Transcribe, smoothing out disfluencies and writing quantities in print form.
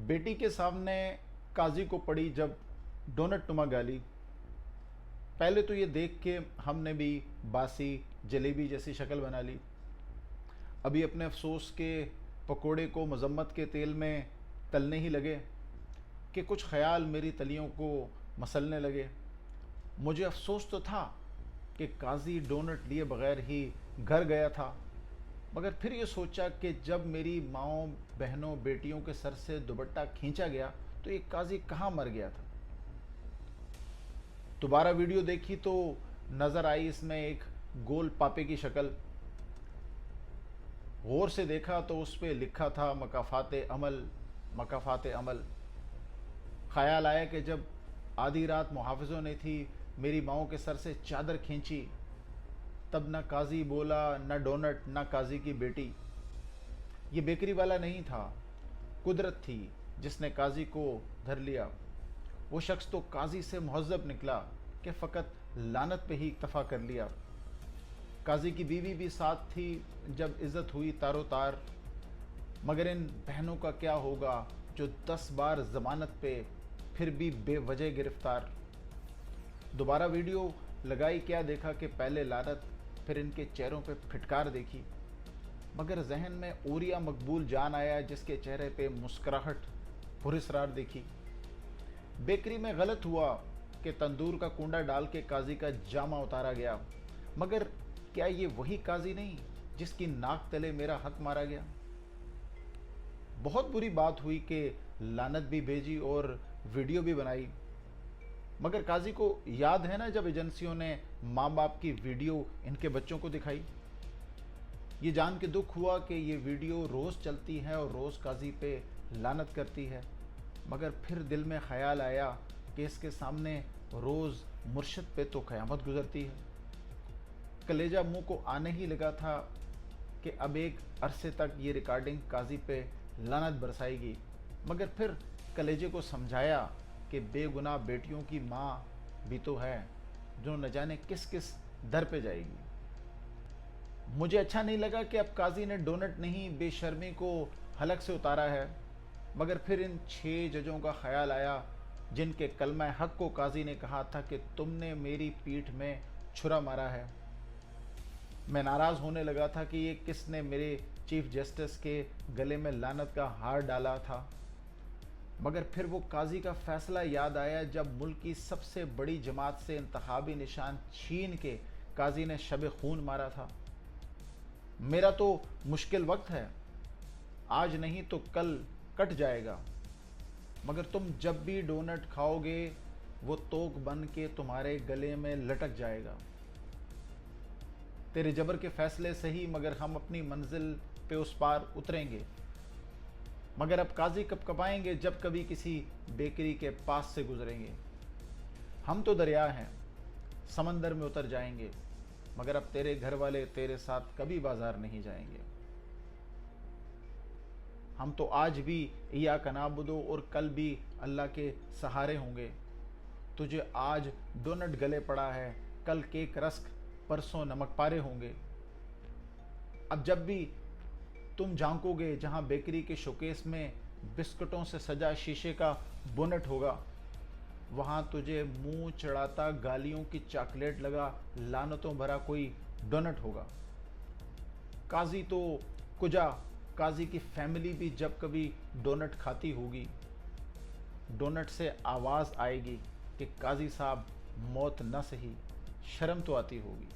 बेटी के सामने काजी को पड़ी जब डोनट नुमा गाली। पहले तो ये देख के हमने भी बासी जलेबी जैसी शक्ल बना ली। अभी अपने अफसोस के पकोड़े को मजम्मत के तेल में तलने ही लगे कि कुछ ख्याल मेरी तलियों को मसलने लगे। मुझे अफसोस तो था कि काजी डोनट लिए बगैर ही घर गया था, मगर फिर ये सोचा कि जब मेरी माँओं बहनों बेटियों के सर से दुपट्टा खींचा गया तो ये काजी कहाँ मर गया था। दोबारा वीडियो देखी तो नज़र आई इसमें एक गोल पापे की शक्ल। गौर से देखा तो उस पर लिखा था मकाफाते अमल, मकाफाते अमल। ख्याल आया कि जब आधी रात मुहाफिजों ने थी मेरी माँओं के सर से चादर खींची, तब ना काजी बोला, ना डोनट, ना काजी की बेटी। ये बेकरी वाला नहीं था, कुदरत थी जिसने काजी को धर लिया। वो शख्स तो काजी से मुहज़्ज़ब निकला कि फ़कत लानत पे ही इक्तफ़ा कर लिया। काजी की बीवी भी साथ थी जब इज़्ज़त हुई तारो तार। मगर इन बहनों का क्या होगा जो 10 बार ज़मानत पे फिर भी बेवजह गिरफ्तार। दोबारा वीडियो लगाई, क्या देखा कि पहले लानत फिर इनके चेहरों पे फिटकार देखी, मगर जहन में ओरिया मकबूल जान आया जिसके चेहरे पे मुस्कुराहट पुरस्रार देखी। बेकरी में गलत हुआ कि तंदूर का कुंडा डाल के काजी का जामा उतारा गया, मगर क्या ये वही काजी नहीं जिसकी नाक तले मेरा हक मारा गया। बहुत बुरी बात हुई कि लानत भी भेजी और वीडियो भी बनाई, मगर काजी को याद है ना जब एजेंसियों ने माँ बाप की वीडियो इनके बच्चों को दिखाई। ये जान के दुख हुआ कि ये वीडियो रोज़ चलती है और रोज़ काजी पे लानत करती है, मगर फिर दिल में ख्याल आया कि इसके सामने रोज़ मुर्शिद पे तो क़यामत गुजरती है। कलेजा मुंह को आने ही लगा था कि अब एक अरसे तक ये रिकॉर्डिंग काजी पे लानत बरसाएगी, मगर फिर कलेजे को समझाया कि बेगुनाह बेटियों की माँ भी तो है जो न जाने किस किस दर पे जाएगी। मुझे अच्छा नहीं लगा कि अब काजी ने डोनट नहीं बेशर्मी को हलक से उतारा है, मगर फिर इन 6 जजों का ख्याल आया जिनके कलमा हक को काजी ने कहा था कि तुमने मेरी पीठ में छुरा मारा है। मैं नाराज़ होने लगा था कि ये किसने मेरे चीफ जस्टिस के गले में लानत का हार डाला था, मगर फिर वो काजी का फैसला याद आया जब मुल्क की सबसे बड़ी जमात से इंतखाबी निशान छीन के काजी ने शब खून मारा था। मेरा तो मुश्किल वक्त है, आज नहीं तो कल कट जाएगा, मगर तुम जब भी डोनट खाओगे वो तोक बन के तुम्हारे गले में लटक जाएगा। तेरे जबर के फैसले सही, मगर हम अपनी मंजिल पे उस पार उतरेंगे। मगर अब काजी कब कपाएंगे जब कभी किसी बेकरी के पास से गुजरेंगे। हम तो दरिया हैं, समंदर में उतर जाएंगे, मगर अब तेरे घर वाले तेरे साथ कभी बाजार नहीं जाएंगे। हम तो आज भी इय्याका नअबुदु और कल भी अल्लाह के सहारे होंगे। तुझे आज डोनट गले पड़ा है, कल केक रस्क, परसों नमक पारे होंगे। अब जब भी तुम झांकोगे जहां बेकरी के शोकेस में बिस्कुटों से सजा शीशे का बोनट होगा, वहां तुझे मुंह चढ़ाता गालियों की चॉकलेट लगा लानतों भरा कोई डोनट होगा। काजी तो कुजा, काजी की फैमिली भी जब कभी डोनट खाती होगी, डोनट से आवाज़ आएगी कि काजी साहब मौत न सही, शर्म तो आती होगी।